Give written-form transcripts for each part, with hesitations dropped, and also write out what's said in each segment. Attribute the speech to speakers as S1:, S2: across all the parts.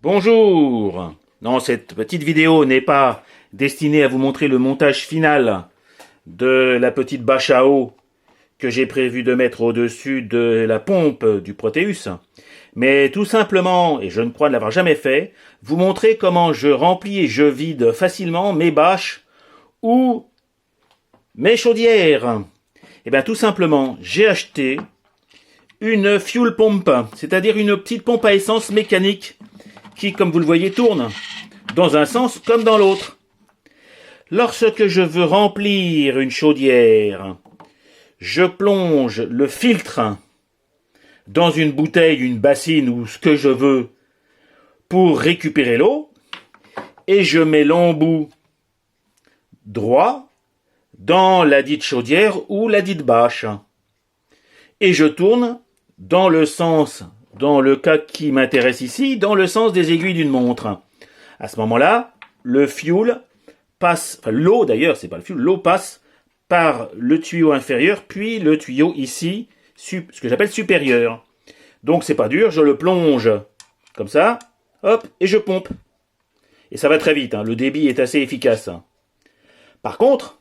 S1: Bonjour. Non, cette petite vidéo n'est pas destinée à vous montrer le montage final de la petite bâche à eau que j'ai prévu de mettre au-dessus de la pompe du Proteus, mais tout simplement, et je ne crois ne l'avoir jamais fait, vous montrer comment je remplis et je vide facilement mes bâches ou mes chaudières. Et bien tout simplement, j'ai acheté une fuel pump, c'est-à-dire une petite pompe à essence mécanique qui, comme vous le voyez, tourne dans un sens comme dans l'autre. Lorsque je veux remplir une chaudière, je plonge le filtre dans une bouteille, une bassine ou ce que je veux pour récupérer l'eau et je mets l'embout droit dans la dite chaudière ou la dite bâche. Et je tourne dans le sens, dans le cas qui m'intéresse ici, dans le sens des aiguilles d'une montre. À ce moment-là, le fuel passe, enfin l'eau d'ailleurs, c'est pas le fuel, l'eau passe par le tuyau inférieur, puis le tuyau ici, ce que j'appelle supérieur. Donc c'est pas dur, je le plonge comme ça, hop, et je pompe. Et ça va très vite, le débit est assez efficace. Par contre,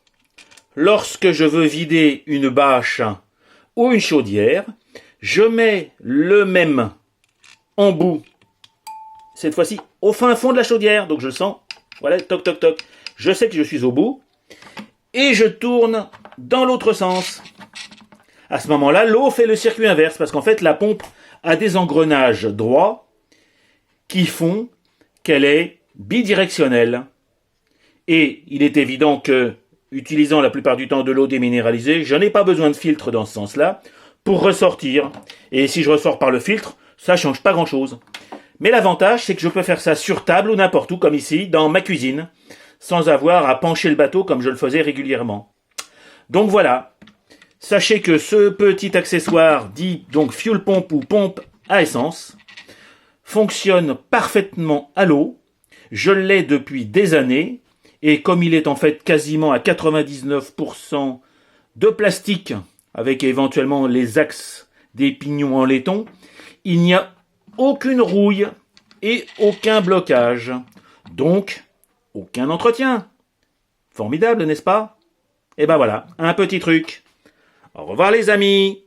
S1: lorsque je veux vider une bâche ou une chaudière, je mets le même embout, cette fois-ci au fin fond de la chaudière, donc je sens, voilà, toc toc toc, je sais que je suis au bout, et je tourne dans l'autre sens. À ce moment-là, l'eau fait le circuit inverse, parce qu'en fait la pompe a des engrenages droits qui font qu'elle est bidirectionnelle. Et il est évident que, utilisant la plupart du temps de l'eau déminéralisée, je n'ai pas besoin de filtre dans ce sens-là pour ressortir. Et si je ressors par le filtre, ça change pas grand-chose. Mais l'avantage, c'est que je peux faire ça sur table ou n'importe où, comme ici, dans ma cuisine, sans avoir à pencher le bateau comme je le faisais régulièrement. Donc voilà. Sachez que ce petit accessoire, dit donc fuel pump ou pompe à essence, fonctionne parfaitement à l'eau. Je l'ai depuis des années. Et comme il est en fait quasiment à 99% de plastique, avec éventuellement les axes des pignons en laiton, il n'y a aucune rouille et aucun blocage. Donc, aucun entretien. Formidable, n'est-ce pas? Et ben voilà, un petit truc. Au revoir les amis.